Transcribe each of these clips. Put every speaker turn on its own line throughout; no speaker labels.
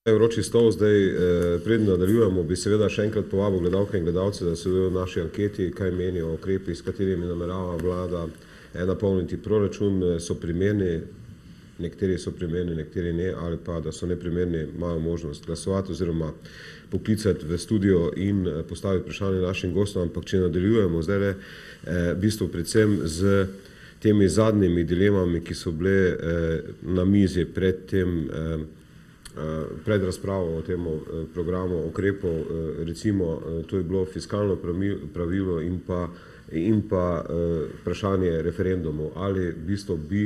Vroči stol, zdaj preden nadaljujemo, bi seveda še enkrat povabil gledalke in gledalce, da sodelujo v naši anketi, kaj menijo o ukrepih, s katerimi namerava vlada napolniti proračun, so primerni, nekateri so primerni, nekateri ne, ali pa da so neprimerni, imajo možnost glasovati oziroma poklicati v studio in postaviti vprašanje našim gostom, ampak če nadaljujemo zdaj v bistvu predvsem z temi zadnjimi dilemami, ki so bile na mizi pred tem pred razpravo o tem programu ukrepov, recimo to je bilo fiskalno pravilo in pa vprašanje referendumov, ali v bistvu bi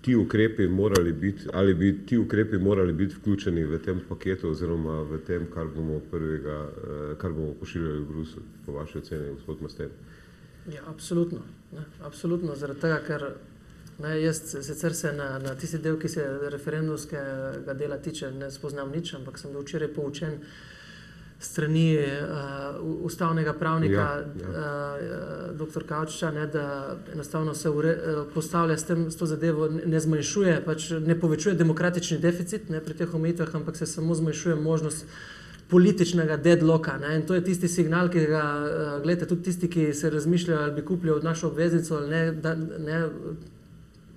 ti ukrepi morali biti vključeni v tem paketu oziroma v tem, kar bomo pošiljali v Bruselj, po vaši oceni, gospod Masten.
Ja, absolutno. Absolutno, zaradi tega, ker jaz sicer se na tisti del, ki se referendumskega dela tiče, ne spoznam nič, ampak sem bil včeraj poučen strani ustavnega pravnika dr. Kavčiča, da enostavno se postavlja s to zadevo, ne zmanjšuje, pač ne povečuje demokratični deficit pri teh omejitvah, ampak se samo zmanjšuje možnost političnega deadlocka. In to je tisti signal, ki ga, gledajte, tudi tisti, ki se razmišljajo, ali bi kupili od našo obveznico ali ne,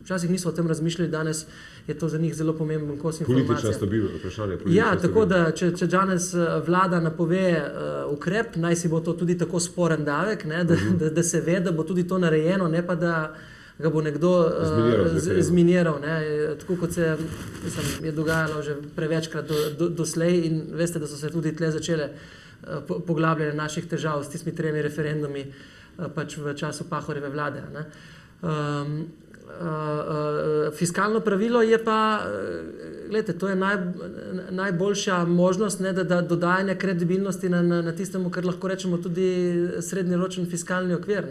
včasih niso o tem razmišljali, danes je to za njih zelo pomemben kos informacije.
Politična stabilnost, vprašanje politična stabilnost.
Tako da, če danes vlada napove ukrep, naj si bo to tudi tako sporen davek, da se ve, da bo tudi to narejeno, ne pa da ga bo nekdo zminiral. Tako kot se je dogajalo že prevečkrat doslej in veste, da so se tudi tle začele poglabljanje naših težav s tistimi 3 referendumi pač v času Pahorjeve vlade. Fiskalno pravilo je pa, gledajte, to je najboljša možnost da dodajanja kredibilnosti na tistemu, kar lahko rečemo tudi srednjeročen fiskalni okvir.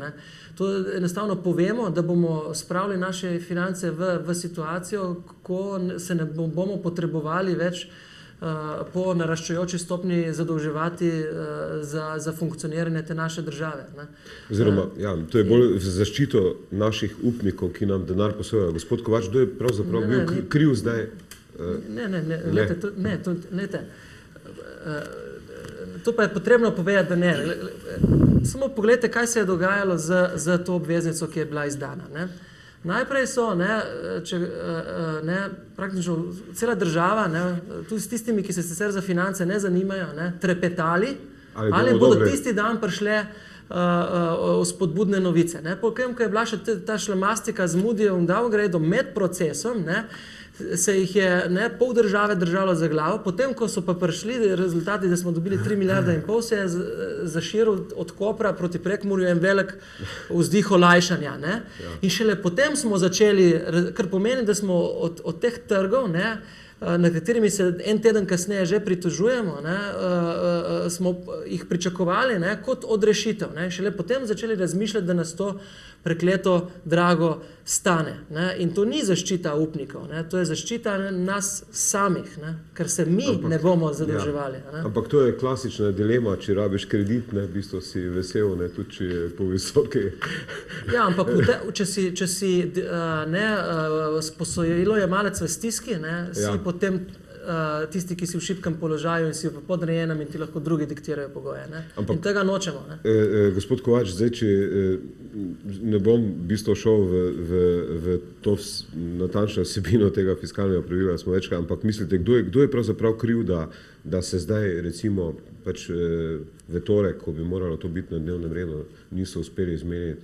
To enostavno povemo, da bomo spravili naše finance v situacijo, ko se ne bomo potrebovali več po naraščajoči stopnji zadolževati za funkcioniranje te naše države.
Oziroma, to je bolj za zaščito naših upnikov, ki nam denar posojajo. Gospod Kovač, kdo je pravzaprav bil kriv zdaj?
Ne. To pa je potrebno povedati, da ne. Samo pogledajte, kaj se je dogajalo z to obveznico, ki je bila izdana. Najprej so, praktično cela država, tudi s tistimi, ki se sicer za finance ne zanimajo, trepetali, ali bodo tisti dan prišle spodbudne novice. Potem, ko je bila še ta šlamastika z Moodyjem downgradom med procesom, se jih je pol države držalo za glavo, potem, ko so pa prišli rezultati, da smo dobili 3,5 milijarde, se je zaširil od Kopra proti Prekmurju en velik vzdih olajšanja. In šele potem smo začeli, kar pomeni, da smo od teh trgov, na katerimi se en teden kasneje že pritožujemo, smo jih pričakovali kot odrešitev. Šele potem začeli razmišljati, da nas to prekleto drago stane. In to ni zaščita upnikov, to je zaščita nas samih, ker se mi ne bomo zadolževali.
Ampak to je klasična dilema, če rabiš kredit, v bistvu si vesel, tudi če je po visoki.
Ja, ampak če si posojilo jemalec v stiski, si potem tisti, ki si v šibkem položaju in si v podrejenem in ti lahko drugi diktirajo pogoje. In tega nočemo.
Gospod Kovač, zdaj, če ne bom v bistvu šel v to natančno vsebino tega fiskalnega pravila, smo večkrat, ampak mislite, kdo je pravzaprav kriv, da se zdaj recimo pač v torek, ko bi moralo to biti na dnevnem redu, niso uspeli izmeniti,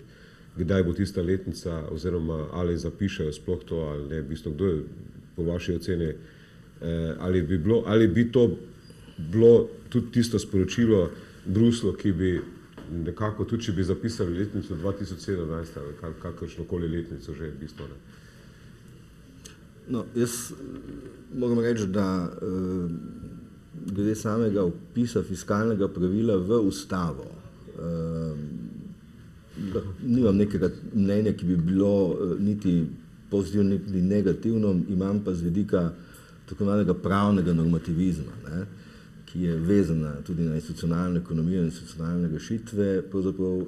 kdaj bo tista letnica oziroma ali zapišejo sploh to ali ne, v bistvu, kdo je po vaši oceni, ali bi to bilo tudi tisto sporočilo Bruslu, ki bi nekako, tudi če bi zapisali letnico 2017 ali kakršnokoli letnico že v bistvu.
No, jaz moram reči, da glede samega opisa fiskalnega pravila v ustavo nimam nekega mnenja, ki bi bilo niti pozitivno, niti negativno, imam pa z vidika tako imenovanega pravnega normativizma, ki je vezana tudi na institucionalno ekonomijo in institucionalne rešitve, pravzaprav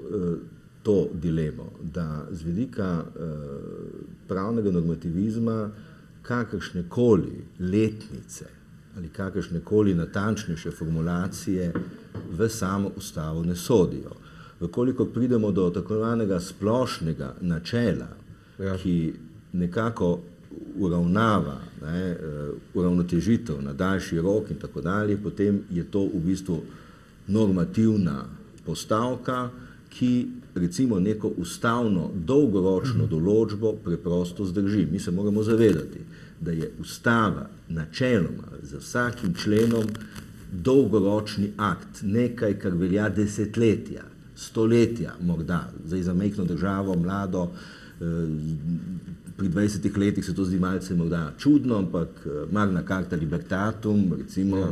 to dilemo, da z vidika pravnega normativizma kakršnekoli letnice ali kakršnekoli natančnejše formulacije v samo ustavo ne sodijo. Vkoliko pridemo do tako imenovanega splošnega načela, ki nekako uravnava, uravnotežitev na daljši rok in tako dalje, potem je to v bistvu normativna postavka, ki recimo neko ustavno dolgoročno določbo preprosto zdrži. Mi se moramo zavedati, da je ustava načeloma za vsakim členom dolgoročni akt, nekaj, kar velja desetletja, stoletja morda, zdaj za majhno državo, mlado, pri 20 letih se to zdi malce morda čudno, ampak Magna Carta Libertatum, recimo,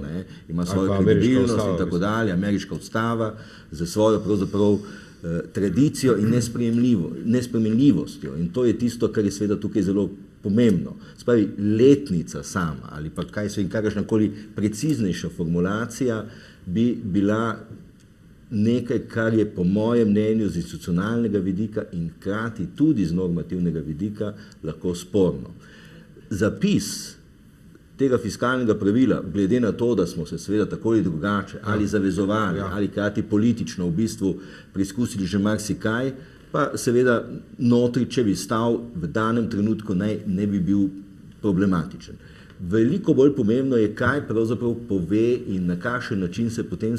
ima svojo kredibilnost in tako dalje, ameriška ustava, za svojo pravzaprav tradicijo in nespremenljivostjo. In to je tisto, kar je seveda tukaj zelo pomembno. Spravi, letnica sama ali pa kakršnakoli preciznejša formulacija bi bila nekaj, kar je po mojem mnenju z institucionalnega vidika in hkrati tudi z normativnega vidika lahko sporno. Zapis tega fiskalnega pravila, glede na to, da smo se seveda tako ali drugače ali zavezovali ali hkrati politično v bistvu preizkusili že marsikaj, pa seveda notri, če bi stal v danem trenutku, ne bi bil problematičen. Veliko bolj pomembno je, kaj pravzaprav pove in na kakšen način se potem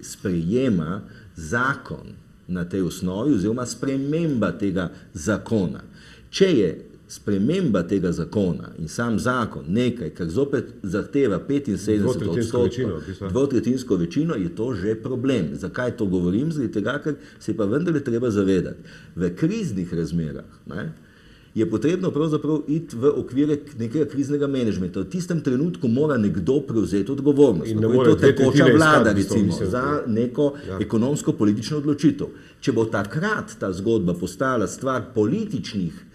sprejema zakon na tej osnovi oziroma sprememba tega zakona. Če je sprememba tega zakona in sam zakon nekaj, kar zopet zahteva 75% dvotretjinsko večino, je to že problem. Zakaj to govorim? Zaradi tega, ker se pa vendarle treba zavedati. V kriznih razmerah je potrebno pravzaprav iti v okvire nekega kriznega menedžmenta. V tistem trenutku mora nekdo prevzeti odgovornost. In je to tekoča vlada, recimo, za neko ekonomsko-politično odločitev. Če bo takrat ta zgodba postala stvar političnih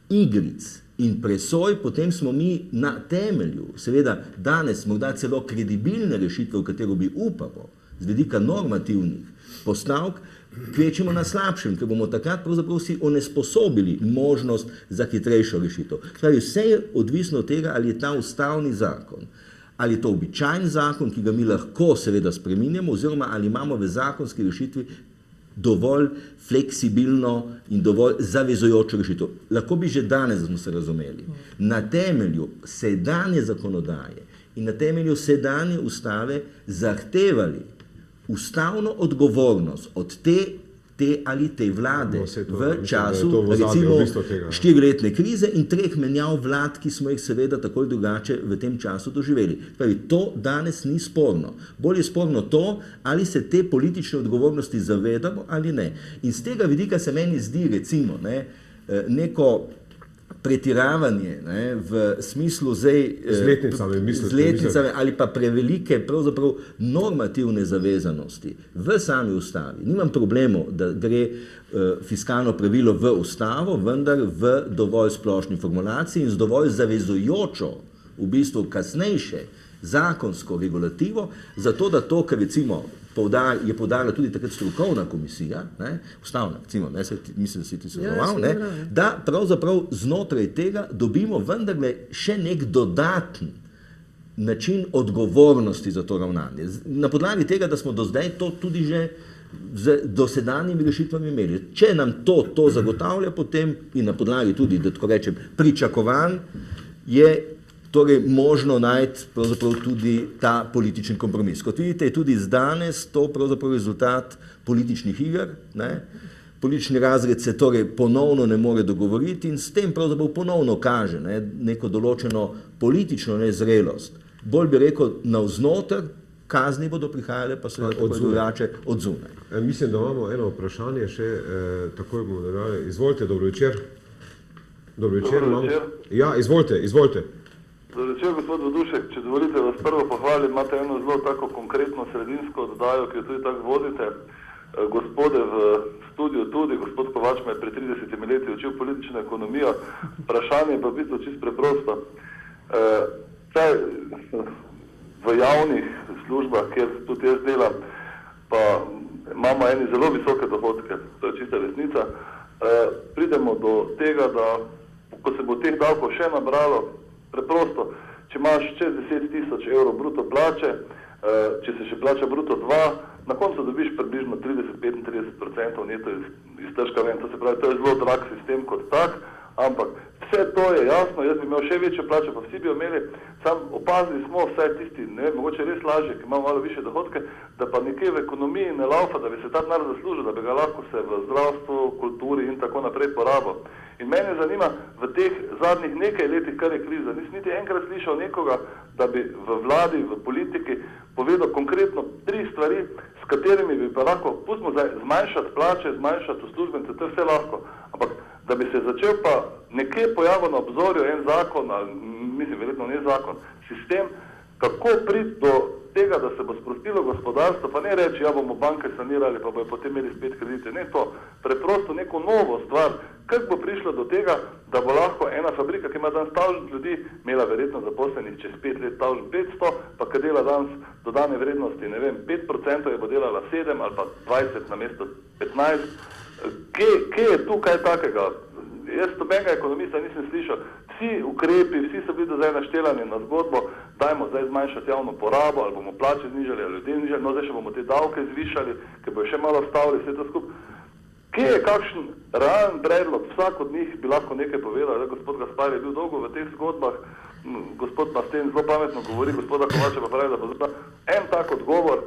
igric in presoj, potem smo mi na temelju, seveda danes morda celo kredibilne rešitve, v katero bi upamo, z vidika normativnih postavk, kvečemo na slabšem, ker bomo takrat pravzaprav si onesposobili možnost za hitrejšo rešitev. Torej, vse je odvisno od tega, ali je ta ustavni zakon, ali je to običajen zakon, ki ga mi lahko seveda spreminjamo, oziroma ali imamo v zakonski rešitvi dovolj fleksibilno in dovolj zavezujočo rešitev. Lahko bi že danes, da smo se razumeli, na temelju sedanje zakonodaje in na temelju sedanje ustave zahtevali ustavno odgovornost od te ali te vlade v času recimo 4-letne krize in 3 menjav vlad, ki smo jih seveda tako ali drugače v tem času doživeli. To danes ni sporno. Bolj je sporno to, ali se te politične odgovornosti zavedamo ali ne. In z tega vidika se meni zdi recimo neko pretiravanje v smislu z letnicami ali pa prevelike pravzaprav normativne zavezanosti v sami ustavi. Nimam problemov, da gre fiskalno pravilo v ustavo, vendar v dovolj splošni formulaciji in z dovolj zavezujočo v bistvu kasnejše zakonsko regulativo, zato da to, kar recimo je poudarila tudi takrat strokovna komisija, ustavna, recimo, mislim, da si ti sodeloval, da pravzaprav znotraj tega dobimo vendarle še nek dodaten način odgovornosti za to ravnanje. Na podlagi tega, da smo do zdaj to tudi že z dosedanjimi rešitvami imeli. Če nam to zagotavlja potem in na podlagi tudi, da tako rečem, pričakovanj, je torej možno najti pravzaprav tudi ta politični kompromis. Kot vidite, je tudi danes to pravzaprav rezultat političnih iger. Politični razred se torej ponovno ne more dogovoriti in s tem pravzaprav ponovno kaže neko določeno politično nezrelost. Bolj bi rekel navznoter, kazni bodo prihajale pa seveda tako drugače od zunaj.
Mislim, da imamo eno vprašanje še, takoj bomo nadaljevali. Izvolite, dobro večer. Dobro večer. Ja, izvolite.
Dobro večer, gospod Vodušek, če dovolite vas prvo pohvalim, imate eno zelo tako konkretno sredinsko oddajo, ki jo tudi tako vodite. Gospode v studiu tudi, gospod Kovač me je pred 30 leti učil politično ekonomijo, vprašanje pa v bistvu čisto preprosto. V javnih službah, kjer tudi jaz delam, pa imamo eni zelo visoke dohodke, to je čista resnica, pridemo do tega, da ko se bo teh davkov še nabralo, Preprosto, če imaš čez 10.000 evrov bruto plače, če se še plača bruto 2, na koncu dobiš približno 30-35% neto iztržka ven. To se pravi, to je zelo drag sistem kot tak, ampak vse to je jasno, jaz bi imel še večjo plačo, pa vsi bi imeli, sam opazili smo vsaj tisti, ne vem, mogoče res lažje, ki imamo malo više dohodke, da pa nekje v ekonomiji ne laufa, da bi se ta denar zaslužil, da bi ga lahko se v zdravstvu, kulturi in tako naprej porabil. In mene zanima v teh zadnjih nekaj letih, kar je kriza, nisem niti enkrat slišal nekoga, da bi v vladi, v politiki povedal konkretno 3 stvari, s katerimi bi pa lahko, pustimo zdaj, zmanjšati plače, zmanjšati uslužbence, to je vse lahko, ampak da bi se začel pa nekje pojavil na obzorju en zakon, ali mislim, verjetno ne zakon, sistem, kako priti do tega, da se bo sprostilo gospodarstvo, pa ne reči, ja bomo banke sanirali, pa bojo potem imeli spet kredite, ne to, preprosto neko novo stvar, kako bo prišlo do tega, da bo lahko ena fabrika, ki ima danes 1000 ljudi, imela verjetno zaposlenih čez 5 let 1500, pa ki dela danes dodane vrednosti, ne vem, 5% je bo delala 7 ali pa 20 namesto 15. Kje je tu kaj takega? Jaz nobenega ekonomista nisem slišal. Vsi ukrepi, vsi so bili do zdaj naštelani na zgodbo, dajmo zdaj zmanjšati javno porabo, ali bomo plače znižali, ali ljudje znižali, no zdaj še bomo te davke zvišali, ker bojo še malo stavili vse to skupaj. Kje je kakšen realen predlog? Vsak od njih bi lahko nekaj povedal. Gospod Gaspar je bil dolgo v teh zgodbah, gospod Masten zelo pametno govori, gospoda Kovača pa pravi, da bo zelo en tak odgovor.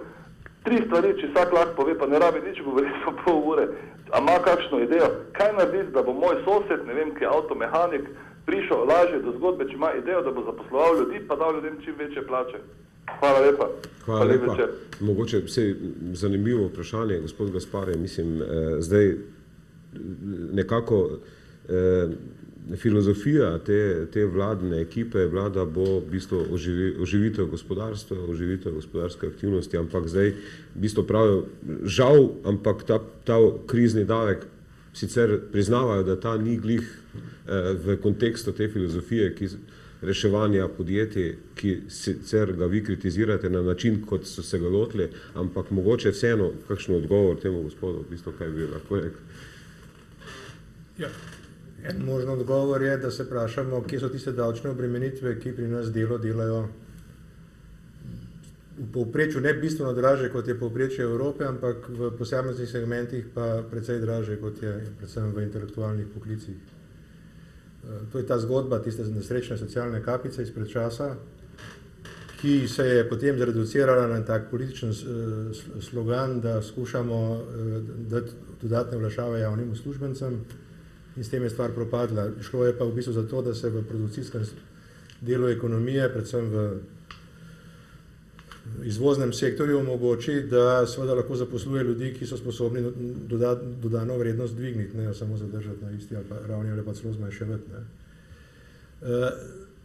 3 stvari, če vsak lahko pove, pa ne rabi nič govoriti po pol ure. A ima kakšno idejo, kaj narediti, da bo moj sosed, ne vem, ki je avtomehanik, prišel lažje do zgodbe, če ima idejo, da bo zaposloval ljudi, pa dal ljudem čim večje plače. Hvala lepa.
Hvala lepa. Mogoče zanimivo vprašanje, gospod Gaspare, mislim, zdaj nekako filozofija te vladne ekipe, vlada bo v bistvu oživitev gospodarstva, oživitev gospodarske aktivnosti, ampak zdaj v bistvu pravijo, žal, ampak ta krizni davek sicer priznavajo, da ta ni glih v kontekstu te filozofije, ki reševanja podjetij, ki sicer ga vi kritizirate na način, kot so se ga lotili, ampak mogoče vseeno kakšen odgovor temu gospodu, v bistvu kaj bi lahko rekel.
Ja. En možen odgovor je, da se vprašamo, kje so tiste davčne obremenitve, ki pri nas delajo v povprečju ne bistveno draže, kot je povprečje Evrope, ampak v posameznih segmentih pa precej draže, kot je predvsem v intelektualnih poklicih. To je ta zgodba, tiste nesrečne socialne kapice izpred časa, ki se je potem zreducirala na tak političen slogan, da skušamo dati dodatne olajšave javnim uslužbencem, in s tem je stvar propadla. Šlo je pa v bistvu za to, da se v produkcijskem delu ekonomije, predvsem v izvoznem sektorju, omogoči, da seveda lahko zaposluje ljudi, ki so sposobni dodano vrednost dvigniti, ne jo samo zadržati na isti ravni ali pa celo zmanjševati.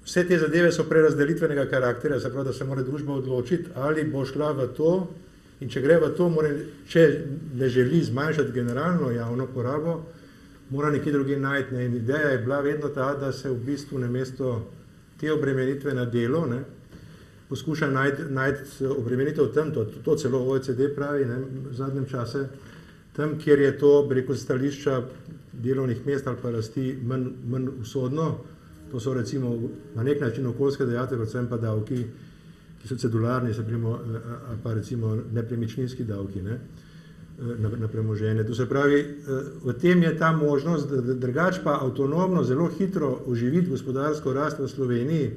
Vse te zadeve so prerazdelitvenega karakterja, se pravi, da se mora družba odločiti, ali bo šla v to, in če gre v to, če ne želi zmanjšati generalno javno porabo, mora nekje drugi najti. In ideja je bila vedno ta, da se v bistvu namesto te obremenitve na delo poskuša najti obremenitev tam, to celo OECD pravi v zadnjem čase, tam, kjer je to, preko stališča delovnih mest ali pa rasti manj usodno, to so recimo na nek način okoljske dajatve, predvsem pa davki, ki so cedularni, ali pa recimo nepremičninski davki, na premoženje. To se pravi, v tem je ta možnost, da drugače pa avtonomno, zelo hitro oživiti gospodarsko rast v Sloveniji,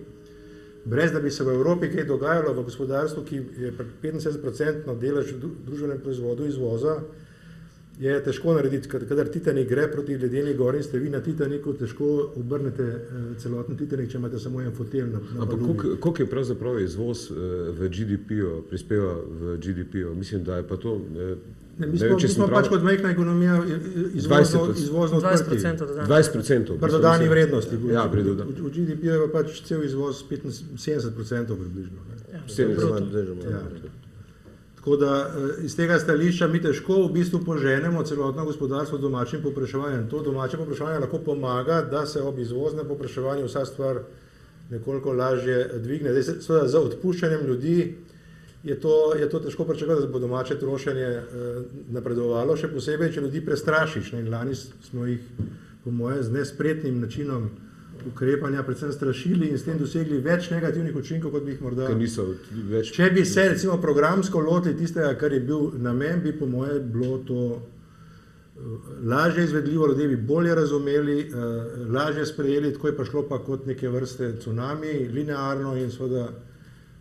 brez da bi se v Evropi kaj dogajalo v gospodarstvu, ki je 75% delež v družbenem proizvodu izvoza, je težko narediti. Kadar Titanik gre proti ledeni gori in ste vi na Titaniku, težko obrnete celoten Titanik, če imate samo en fotelj na palubi.
Ampak koliko je pravzaprav izvoz v GDP-ju, prispeva v GDP-ju? Mislim, da je pa to...
Mi smo pač kot majhna ekonomija izvozno odprti.
20%.
Pri dodani vrednosti.
Ja, pri dodani.
V GDP-ju je pač cel izvoz 70% približno. Ja. Tako da iz tega stališča mi težko v bistvu poženemo celotno gospodarstvo domačim povpraševanjem. To domače povpraševanje lahko pomaga, da se ob izvoznem povpraševanju vsa stvar nekoliko lažje dvigne. Zdaj, za odpuščanjem ljudi je to težko pričakovati, da bo domače trošenje napredovalo, še posebej, če ljudi prestrašiš. In lani smo jih, po moje, z nespretnim načinom ukrepanja predvsem strašili in s tem dosegli več negativnih učinkov, kot bi jih morda.
Več...
Če bi se recimo programsko lotili tistega, kar je bil namen, bi po moje bilo to lažje izvedljivo, ljudje bi bolje razumeli, lažje sprejeli, tako je pa šlo pa kot neke vrste tsunami, linearno in seveda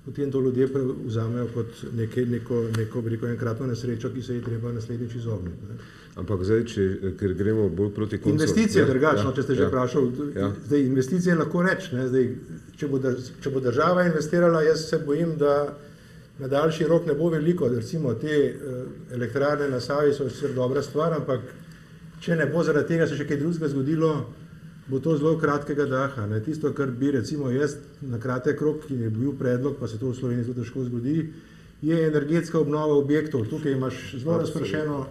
potem to ljudje vzamejo kot neko bi rekel, enkratno nesrečo, ki se ji treba naslednjič izogniti. Ne.
Ampak zdaj, ker gremo bolj proti koncu...
Investicije drugačno, če ste že vprašal. Zdaj, investicije lahko reči. Če bo država investirala, jaz se bojim, da na daljši rok ne bo veliko. Recimo te elektrarne na Savi so sicer dobra stvar, ampak če ne bo zaradi tega se še kaj drugega zgodilo, bo to zelo kratkega daha. Ne. Tisto, kar bi recimo jaz na kratek rok, ki je bil predlog, pa se to v Sloveniji zelo težko zgodi, je energetska obnova objektov. Tukaj imaš zelo razpršeno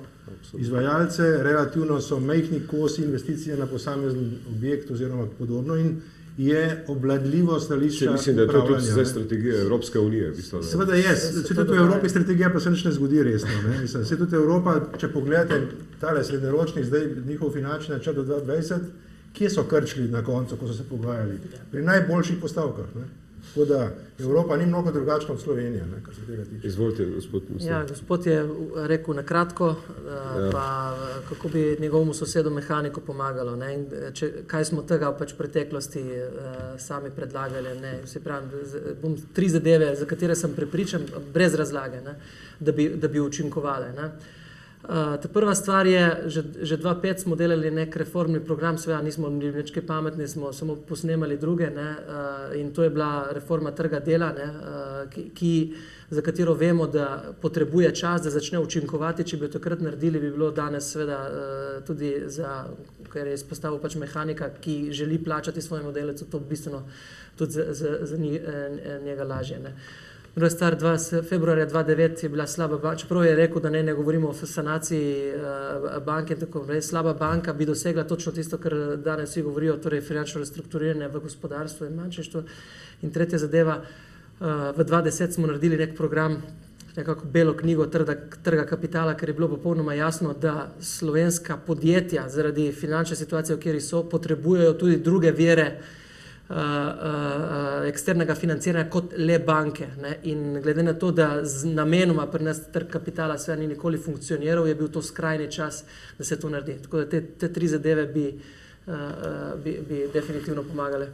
izvajalce, relativno so majhni kosi investicije na posamezen objekt oziroma podobno in je obvladljivo stališča upravljanja.
Mislim, da je to tudi zdaj strategija Evropske unije.
Seveda je, se tudi v Evropi strategija pa se nič ne zgodi resno. Ne? Se tudi Evropa, če pogledate tale srednjeročni, zdaj njihov finančni načrt do 2020, kje so krčili na koncu, ko so se pogajali? Pri najboljših postavkah. Ne? Tako da Evropa ni mnogo drugačna od Slovenije, ne, kar se tega tiče.
Izvolite, gospod.
Ja, gospod je rekel nakratko, pa kako bi njegovemu sosedu mehaniku pomagalo. Ne, in kaj smo tega pač v preteklosti sami predlagali. Ne. Se pravi, bom 3 zadeve, za katere sem prepričan, brez razlage, ne, da bi učinkovale. Ne. Ta prva stvar je, že 2005 smo delali nek reformni program, seveda nismo bili nič kaj pametni, smo samo posnemali druge, ne, in to je bila reforma trga dela, ne, za katero vemo, da potrebuje čas, da začne učinkovati. Če bi jo takrat naredili, bi bilo danes seveda tudi ker je izpostavil pač mehanika, ki želi plačati svojemu delavcu, to bistveno tudi za njega lažje. Ne. Druga stvar, februarja 2009 je bila slaba banka, čeprav je rekel, da ne govorimo o sanaciji banke in tako naprej. Slaba banka bi dosegla točno tisto, kar danes vsi govorijo, torej finančno restrukturiranje v gospodarstvu in bančništvu. In tretja zadeva, v 2010 smo naredili nek program, nekako belo knjigo trga kapitala, ker je bilo popolnoma jasno, da slovenska podjetja zaradi finančne situacije, v kateri so, potrebujejo tudi druge vire eksternega financiranja kot le banke. Ne? In glede na to, da namenoma pri nas trg kapitala seveda ni nikoli funkcioniral, je bil to skrajni čas, da se to naredi. Tako da te 3 zadeve bi definitivno pomagale.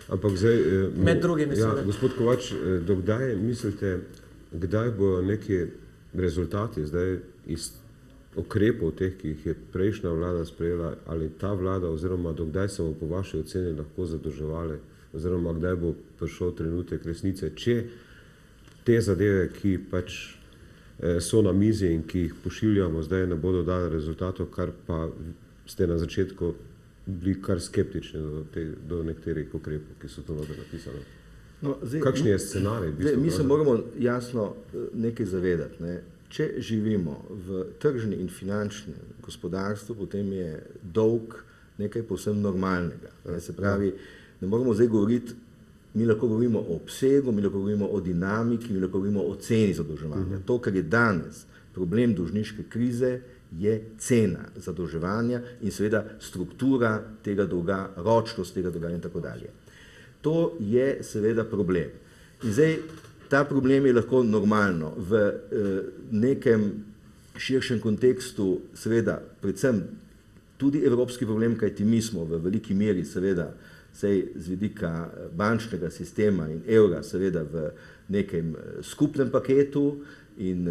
Ampak zdaj,
med drugimi
gospod Kovač, dokdaj mislite, kdaj bodo neki rezultati zdaj iz ukrepov teh, ki jih je prejšnja vlada sprejela, ali ta vlada, oziroma dokdaj se bo po vaši oceni lahko zadolževali, oziroma kdaj bo prišel trenutek resnice, če te zadeve, ki pač so na mizi in ki jih pošiljamo, zdaj ne bodo dali rezultatov, kar pa ste na začetku bili kar skeptični do nekaterih ukrepov, ki so to notri napisali.
No,
kakšen je scenarij?
Mi se moramo jasno nekaj zavedati. Ne? Če živimo v tržni in finančnem gospodarstvu, potem je dolg nekaj povsem normalnega. Se pravi, ne moramo zdaj govoriti, mi lahko govorimo o obsegu, mi lahko govorimo o dinamiki, mi lahko govorimo o ceni zadolževanja. To, kar je danes problem dolžniške krize, je cena zadolževanja in seveda struktura tega dolga, ročnost tega dolga in tako dalje. To je seveda problem. In zdaj, ta problem je lahko normalno v nekem širšem kontekstu, seveda, predvsem tudi evropski problem, kajti mi smo v veliki meri, seveda, sej z vidika bančnega sistema in evra, seveda v nekem skupnem paketu in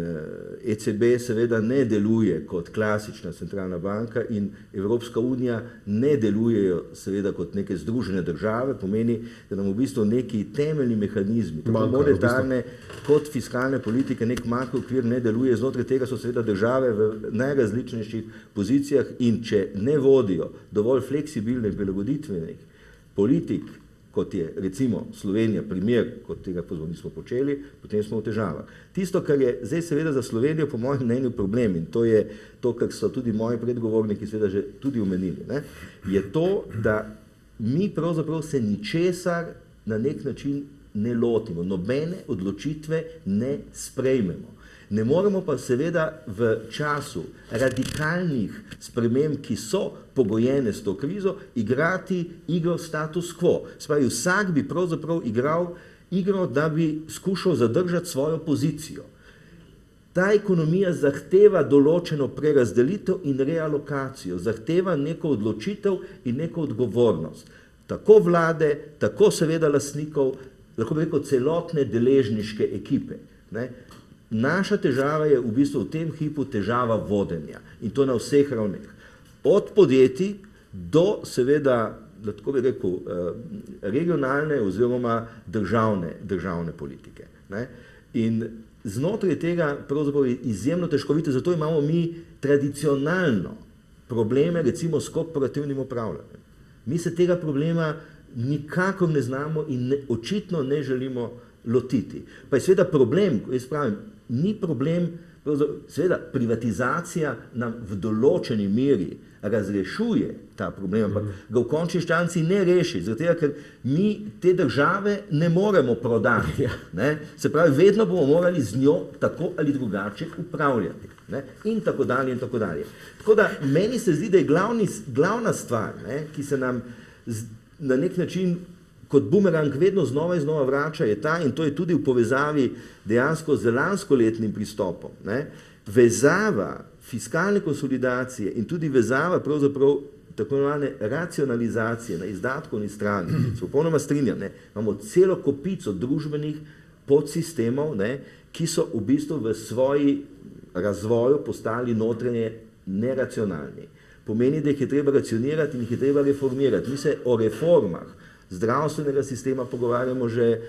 ECB seveda ne deluje kot klasična centralna banka in Evropska unija ne delujejo seveda kot neke združene države, pomeni, da nam v bistvu neki temeljni mehanizmi, tako monetarne kot fiskalne politike, nek makrookvir ne deluje, znotraj tega so seveda države v najrazličnejših pozicijah in če ne vodijo dovolj fleksibilne in prilagoditvenih politik, kot je recimo Slovenija primer, kot tega pozor nismo počeli, potem smo v težavah. Tisto, kar je zdaj seveda za Slovenijo po mojem mnenju problem, in to je to, kar so tudi moji predgovorniki seveda že tudi omenili, ne, je to, da mi pravzaprav se ničesar na nek način ne lotimo, nobene odločitve ne sprejmemo. Ne moremo pa seveda v času radikalnih sprememb, ki so pogojene s to krizo, igrati igro status quo. Spravi, vsak bi pravzaprav igral igro, da bi skušal zadržati svojo pozicijo. Ta ekonomija zahteva določeno prerazdelitev in realokacijo, zahteva neko odločitev in neko odgovornost. Tako vlade, tako seveda lastnikov, lahko bi rekel celotne deležniške ekipe. Ne? Naša težava je v bistvu v tem hipu težava vodenja in to na vseh ravneh. Od podjetij do seveda, tako bi rekel, regionalne oziroma državne politike. Ne? In znotraj tega pravzaprav je izjemno težko videti, zato imamo mi tradicionalno probleme recimo s korporativnim upravljanjem. Mi se tega problema nikakor ne znamo in očitno ne želimo lotiti. Pa je seveda problem, jaz pravim, ni problem, seveda privatizacija nam v določeni meri razrešuje ta problem, ampak ga v končni inštanci ne reši, zato ker mi te države ne moremo prodati. Ne? Se pravi, vedno bomo morali z njo tako ali drugače upravljati. Ne? In tako dalje, in tako dalje. Tako da meni se zdi, da je glavna stvar, ne, ki se nam na nek način kot bumerang vedno znova in znova vrača, je ta, in to je tudi v povezavi dejansko z lanskoletnim pristopom, ne, vezava fiskalne konsolidacije in tudi vezava pravzaprav tako imenovane racionalizacije na izdatkovni strani. Se popolnoma strinjam, ne, imamo celo kopico družbenih podsistemov, ne, ki so v bistvu v svoji razvoju postali notranje neracionalni. Pomeni, da jih je treba racionirati in jih je treba reformirati. Mi se o reformah zdravstvenega sistema pogovarjamo že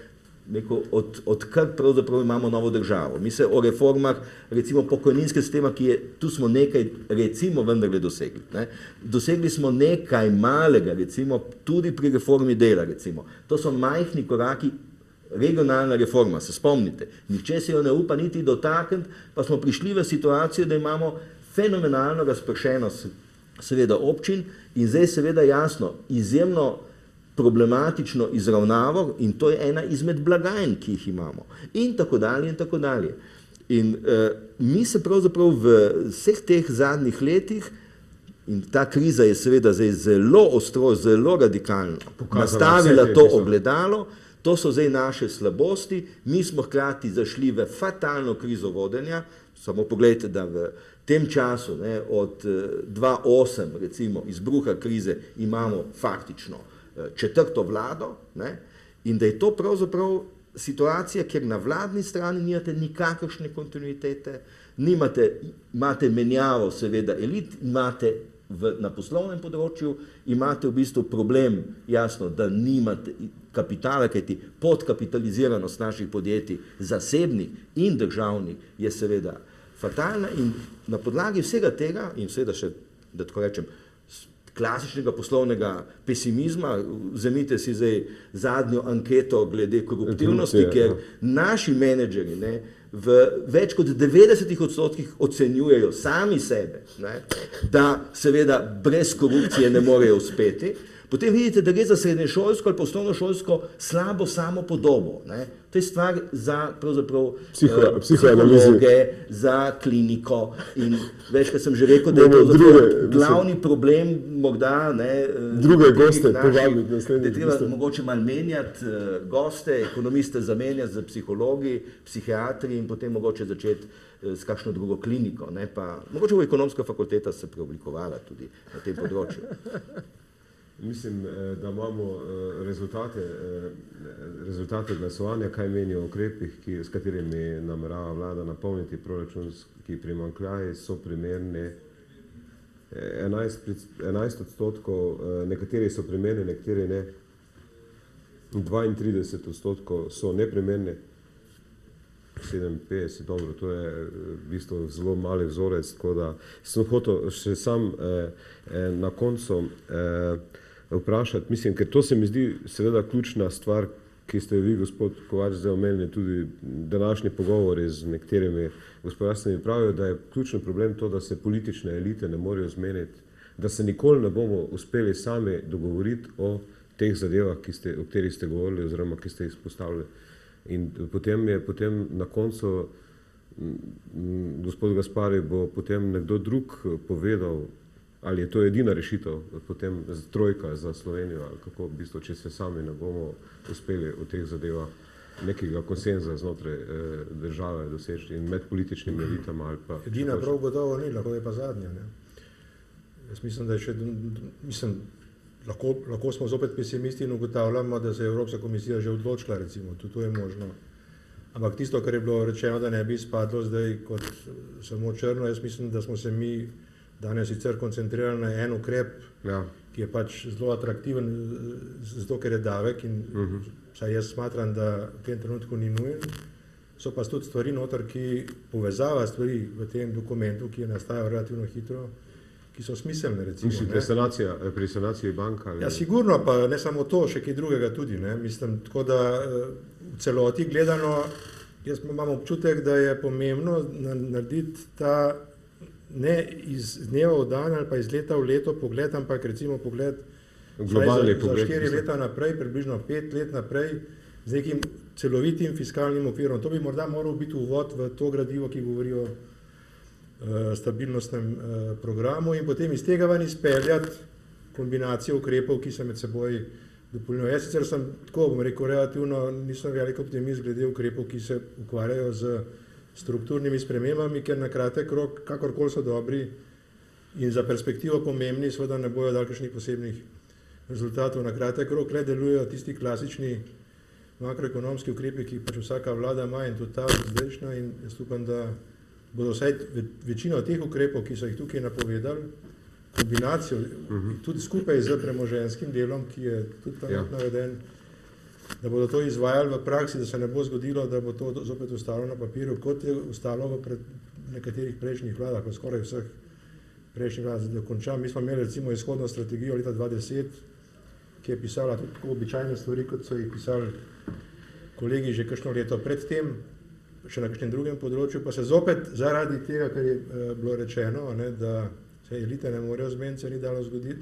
odkar pravzaprav imamo novo državo. Mi se o reformah recimo pokojninskega sistema, ki je, tu smo nekaj recimo vendarle dosegli. Ne? Dosegli smo nekaj malega, recimo tudi pri reformi dela, recimo. To so majhni koraki, regionalna reforma, se spomnite. Nihče se jo ne upa niti dotakniti, pa smo prišli v situacijo, da imamo fenomenalno razpršenost seveda občin in zdaj seveda jasno, izjemno problematično izravnavo in to je ena izmed blagajn, ki jih imamo. In tako dalje, in tako dalje. In mi se pravzaprav v vseh teh zadnjih letih, in ta kriza je seveda zdaj zelo ostro, zelo radikalno nastavila to ogledalo, to so zdaj naše slabosti, mi smo hkrati zašli v fatalno krizo vodenja, samo pogledajte, da v tem času, ne, od 2008 recimo izbruha krize imamo faktično četrto vlado, ne, in da je to pravzaprav situacija, kjer na vladni strani nimate nikakršne kontinuitete, imate menjavo seveda elit, imate na poslovnem področju, imate v bistvu problem, jasno, da nimate kapitala, kajti podkapitaliziranost naših podjetij, zasebnih in državnih, je seveda fatalna in na podlagi vsega tega in seveda še, da tako rečem, klasičnega poslovnega pesimizma, vzemite si zdaj zadnjo anketo glede koruptivnosti, ker naši menedžeri ne, v več kot 90% ocenjujejo sami sebe, ne, da seveda brez korupcije ne morejo uspeti. Potem vidite, da gre za srednješolsko ali osnovnošolsko slabo samopodobo. Ne. To je stvar za pravzaprav psihologe, za kliniko in večkrat sem že rekel, da je to glavni problem morda
druge goste povabiti
da je treba mogoče malo menjati goste, ekonomiste zamenjati za psihologi, psihiatri in potem mogoče začeti s kakšno drugo kliniko. Ne, pa, mogoče bo ekonomska fakulteta se preoblikovala tudi na tem področju.
Mislim, da imamo rezultate glasovanja, kaj menijo o ukrepih, s katerimi namerava vlada napolniti proračunski primanjkljaj, so primerni 11%, nekateri so primerni, nekateri ne. 32% so neprimerni, 57, dobro, to je v bistvu zelo mali vzorec, tako da sem hotel še sam na koncu vprašati, mislim, ker to se mi zdi seveda ključna stvar, ki ste vi, gospod Kovač, zdaj omenili tudi današnji pogovori z nekaterimi gospodarstveniki pravijo, da je ključni problem to, da se politične elite ne morejo zmeniti, da se nikoli ne bomo uspeli sami dogovoriti o teh zadevah, o katerih ste govorili oziroma ki ste jih izpostavili. In potem na koncu gospod Gaspari, bo potem nekdo drug povedal, ali je to edina rešitev, potem trojka za Slovenijo, ali kako v bistvu, če se sami ne bomo uspeli v teh zadevah nekega konsenza znotraj države doseči in med političnimi elitama ali pa...
Edina prav gotovo ni, lahko je pa zadnja. Ne? Jaz mislim, da lahko smo zopet pesimisti in ugotavljamo, da se je Evropska komisija že odločila, recimo, tudi to je možno. Ampak tisto, kar je bilo rečeno, da ne bi izpadlo zdaj kot samo črno, jaz mislim, da smo se mi danes sicer koncentrirali na en ukrep, ki je pač zelo atraktiven, zato ker je davek in saj jaz smatram, da v tem trenutku ni nujen. So pa tudi stvari noter, ki povezava stvari v tem dokumentu, ki je nastajal relativno hitro, ki so smiselne, recimo.
Mislite pri sanaciji banka?
Ja, sigurno, pa ne samo to, še kaj drugega tudi. Ne? Mislim, tako da v celoti gledano, jaz imam občutek, da je pomembno narediti ta ne iz dneva v dan ali pa iz leta v leto pogled, ampak recimo pogled
globalni
za
pogled,
4 leta naprej, približno 5 let naprej, z nekim celovitim fiskalnim okvirom. To bi morda moral biti uvod v to gradivo, ki govori o stabilnostnem programu in potem iz tega ven izpeljati kombinacijo ukrepov, ki se med seboj dopolnjujejo. Jaz sicer sem, tako bom rekel, relativno nisem velik optimist glede ukrepov, ki se ukvarjajo z strukturnimi spremembami, ker na kratek rok, kakorkoli so dobri in za perspektivo pomembni, seveda ne bojo dali kakšnih posebnih rezultatov. Na kratek rok le delujejo tisti klasični makroekonomski ukrepi, ki pač vsaka vlada ima in tudi ta zdajšnja, in jaz upam, da bodo vsaj večino teh ukrepov, ki so jih tukaj napovedali, kombinacijo, tudi skupaj z premoženjskim delom, ki je tudi tam naveden, da bodo to izvajali v praksi, da se ne bo zgodilo, da bo to zopet ostalo na papirju, kot je ostalo v nekaterih prejšnjih vladah, v skoraj vseh prejšnjih vladah. Da končam, mi smo imeli recimo izhodno strategijo leta 2010, ki je pisala tudi tako običajne stvari, kot so jih pisali kolegi že kakšno leto predtem, še na kakšnem drugem področju, pa se zopet zaradi tega, kar je bilo rečeno, ne, da se elite ne morejo zmeniti,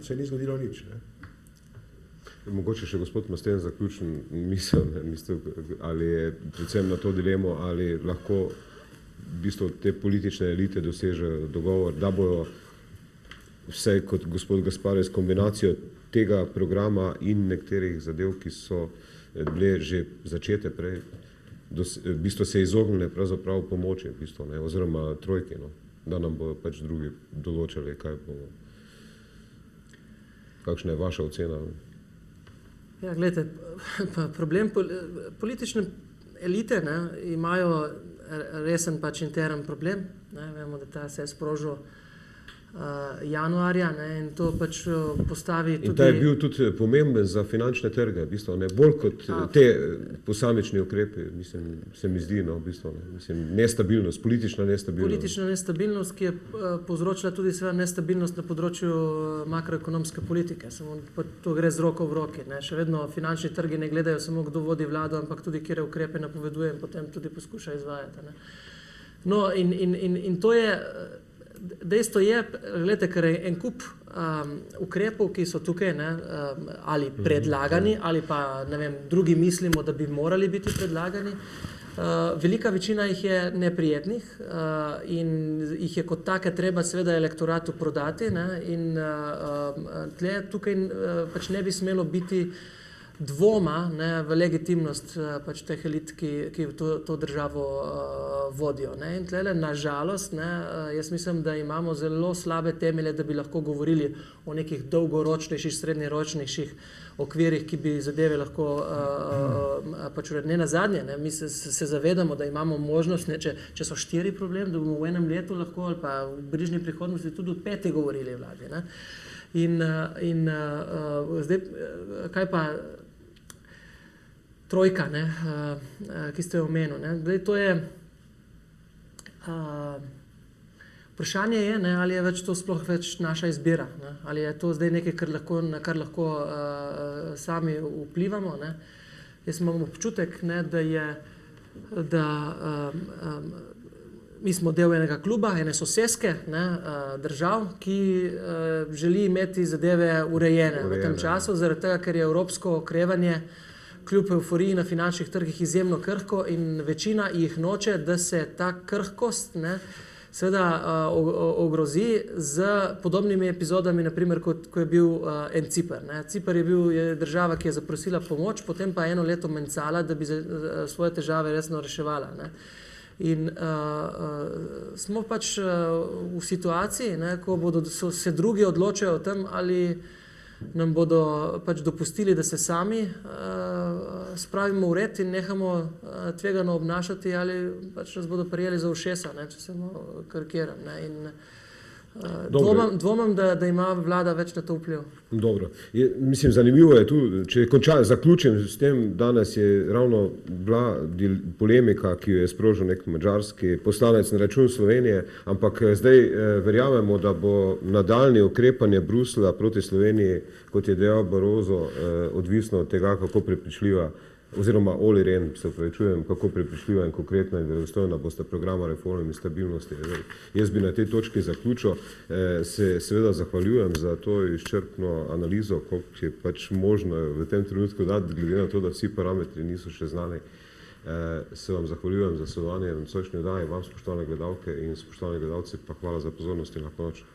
se ni zgodilo nič. Ne.
Mogoče še gospod Masten zaključen misel, ali je predvsem na to dilemo, ali lahko v bistvu te politične elite dosežejo dogovor, da bojo vse kot gospod Gaspari s kombinacijo tega programa in nekaterih zadev, ki so bile že začete prej, v bistvu se izognile pravzaprav pomoči, v bistvu, ne, oziroma trojki, no, da nam bojo pač drugi določali, kaj bomo. Kakšna je vaša ocena?
Ja, gledajte, problem politične elite, ne, imajo resen pač intern problem. Ne, vemo, da ta se je sprožil januarja, ne, in to pač postavi tudi...
In ta je bil tudi pomemben za finančne trge, v bistvu, ne, bolj kot te posamični ukrepi, mislim, se mi zdi, no, v bistvu, ne, mislim, nestabilnost, politična nestabilnost.
Politična nestabilnost, ki je povzročila tudi seveda nestabilnost na področju makroekonomske politike, samo to gre z roko v roki, ne, še vedno finančni trgi ne gledajo samo kdo vodi vlado, ampak tudi kjer ukrepe napoveduje in potem tudi poskuša izvajati, ne. No, in to je... Dejstvo je, gledajte, ker je en kup ukrepov, ki so tukaj, ne, ali predlagani, ali pa, ne vem, drugi mislimo, da bi morali biti predlagani. Velika večina jih je neprijetnih in jih je kot take treba seveda elektoratu prodati, ne, in tukaj pač ne bi smelo biti dvoma, ne, v legitimnost pač teh elit, ki to državo vodijo. Ne. In tlele, nažalost, ne, jaz mislim, da imamo zelo slabe temelje, da bi lahko govorili o nekih dolgoročnejših, srednjeročnejših okvirih, ki bi zadeve lahko pač uredili. Ne nazadnje, ne, mi se zavedamo, da imamo možnost, ne, če so 4 problemi, da bomo v enem letu lahko ali pa v bližnji prihodnosti tudi o 5 govorili vladi. Ne. In zdaj, kaj pa trojka, ne, ki ste jo omenili, ne. Zdaj, to je vprašanje je, ne, ali je več to sploh več naša izbira, ne, ali je to zdaj nekaj, na kar lahko sami vplivamo, ne. Jaz imam občutek, ne, da mi smo del enega kluba, ene soseske, ne, držav, ki želi imeti zadeve urejene v tem času, zaradi tega, ker je evropsko okrevanje kljub euforiji na finančnih trgih izjemno krhko in večina jih noče, da se ta krhkost seveda ogrozi z podobnimi epizodami, naprimer, ko je bil en Ciper. Ciper je država, ki je zaprosila pomoč, potem pa 1 leto mencala, da bi svoje težave resno reševala. In smo pač v situaciji, ko bodo se drugi odločajo o tem, ali nam bodo pač dopustili, da se sami spravimo v red in nehamo tvegano obnašati, ali pač nas bodo prijeli za ušesa, če se karikiram. In dvomim, da ima vlada več na to vpliv.
Dobro. Mislim, zanimivo je tu, če zaključim s tem, danes je ravno bila polemika, ki jo je sprožil nek madžarski poslanec na račun Slovenije, ampak zdaj verjamemo, da bo nadaljnje ukrepanje Bruslja proti Sloveniji, kot je dejal Barroso, odvisno od tega, kako prepričljiva, oziroma Olli Rehn, se upravičujem, kako prepričljiva in konkretna in verodostojna bosta programa reform in stabilnosti. Jaz bi na tej točki zaključil, se seveda zahvaljujem za to izčrpno analizo, koliko je pač možno v tem trenutku dati, glede na to, da vsi parametri niso še znani. Se vam zahvaljujem za sodelovanje v nocojšnji oddaji, vam spoštovane gledalke in spoštovane gledalci, pa hvala za pozornost in lahko noč.